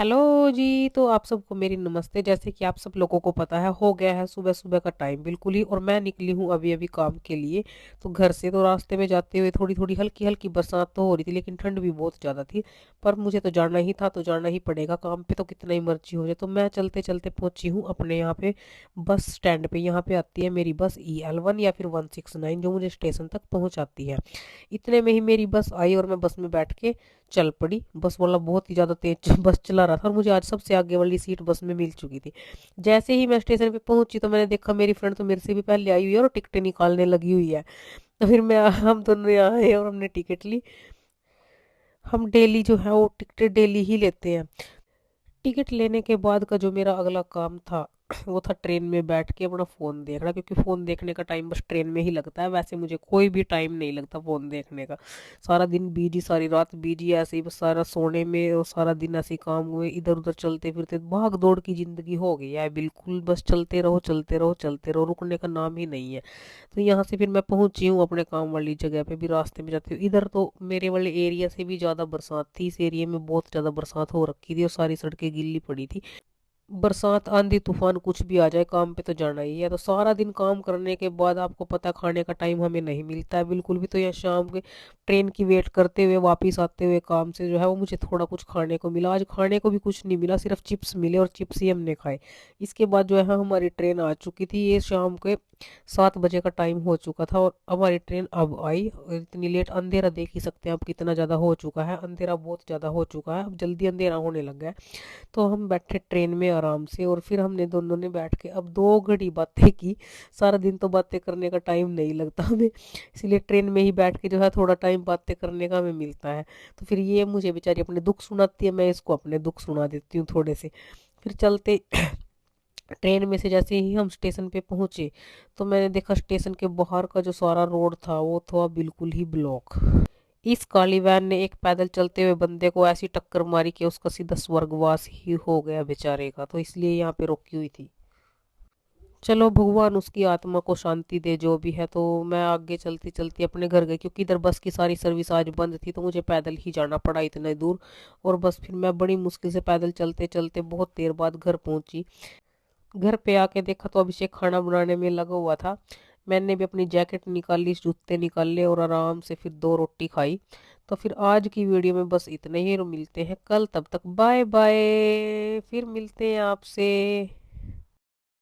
Hello जी। तो आप सबको मेरी नमस्ते। जैसे कि आप सब लोगों को पता है, हो गया है सुबह सुबह का टाइम बिल्कुल ही, और मैं निकली हूँ अभी अभी काम के लिए। तो घर से तो रास्ते में जाते हुए थोड़ी थोड़ी हल्की हल्की बरसात तो हो रही थी, लेकिन ठंड भी बहुत ज़्यादा थी। पर मुझे तो जाना ही था, तो जाना ही पड़ेगा काम पे, तो कितना ही मर्जी हो जाए। तो मैं चलते चलते पहुंची हूँ अपने यहाँ पे बस स्टैंड पे। यहाँ पे आती है मेरी बस EL1 या फिर 169, जो मुझे स्टेशन तक पहुँचाती है। इतने में ही मेरी बस आई और मैं बस में बैठ के चल पड़ी। बस वाला बहुत ही ज़्यादा तेज बस चला रहा था, और मुझे आज सबसे आगे वाली सीट बस में मिल चुकी थी। जैसे ही मैं स्टेशन पे पहुंची तो मैंने देखा मेरी फ्रेंड तो मेरे से भी पहले आई हुई है और टिकटें निकालने लगी हुई है। तो फिर मैं हम दोनों यहाँ आए और हमने टिकट ली। हम डेली जो है वो टिकटें डेली ही लेते हैं। टिकट लेने के बाद का जो मेरा अगला काम था वो था ट्रेन में बैठ के अपना फ़ोन देखना, क्योंकि फ़ोन देखने का टाइम बस ट्रेन में ही लगता है। वैसे मुझे कोई भी टाइम नहीं लगता फ़ोन देखने का। सारा दिन बिजी, सारी रात बिजी, ऐसे ही बस सारा सोने में, और सारा दिन ऐसे ही काम हुए, इधर उधर चलते फिरते भाग दौड़ की ज़िंदगी हो गई है बिल्कुल। बस चलते रहो चलते रहो चलते रहो, रुकने का नाम ही नहीं है। तो यहाँ से फिर मैं पहुंची हूँ अपने काम वाली जगह पे। भी रास्ते में जाती हूँ, इधर तो मेरे वाले एरिया से भी ज़्यादा बरसात थी। इस एरिया में बहुत ज़्यादा बरसात हो रखी थी और सारी सड़कें गीली पड़ी थी। बरसात आंधी तूफान कुछ भी आ जाए, काम पे तो जाना ही है। तो सारा दिन काम करने के बाद आपको पता है खाने का टाइम हमें नहीं मिलता है बिल्कुल भी। तो यहाँ शाम के ट्रेन की वेट करते हुए वापस आते हुए काम से जो है वो मुझे थोड़ा कुछ खाने को मिला। आज खाने को भी कुछ नहीं मिला, सिर्फ चिप्स मिले और चिप्स ही हमने खाए। इसके बाद जो है हमारी ट्रेन आ चुकी थी। ये शाम के 7 बजे का टाइम हो चुका था और हमारी ट्रेन अब आई। और इतनी लेट, अंधेरा देख ही सकते हैं अब कितना ज़्यादा हो चुका है। अंधेरा बहुत ज़्यादा हो चुका है, अब जल्दी अंधेरा होने लग गया है। तो हम बैठे ट्रेन में आराम से, और फिर हमने दोनों ने बैठ के अब 2 घड़ी बातें की। सारा दिन तो बातें करने का टाइम नहीं लगता हमें, इसलिए ट्रेन में ही बैठ के जो है थोड़ा टाइम बातें करने का हमें मिलता है। तो फिर ये मुझे बेचारी अपने दुख सुनाती है, मैं इसको अपने दुख सुना देती हूँ थोड़े से। फिर चलते ट्रेन में से जैसे ही हम स्टेशन पे पहुंचे, तो मैंने देखा स्टेशन के बाहर का जो सारा रोड था वो था बिल्कुल ही ब्लॉक। इस काली वैन ने एक पैदल चलते हुए बंदे को ऐसी टक्कर मारी कि उसका सीधा स्वर्गवास ही हो गया बेचारे का। तो इसलिए यहाँ पे रोकी हुई थी। चलो भगवान उसकी आत्मा को शांति दे जो भी है। तो मैं आगे चलती चलती अपने घर गई, क्योंकि इधर बस की सारी सर्विस आज बंद थी, तो मुझे पैदल ही जाना पड़ा इतने दूर। और बस फिर मैं बड़ी मुश्किल से पैदल चलते चलते बहुत देर बाद घर पहुंची। घर पे आके देखा तो अभिषेक खाना बनाने में लगा हुआ था। मैंने भी अपनी जैकेट निकाली, जूते निकाले और आराम से फिर 2 रोटी खाई। तो फिर आज की वीडियो में बस इतने ही, मिलते हैं कल, तब तक बाय बाय। फिर मिलते हैं आपसे।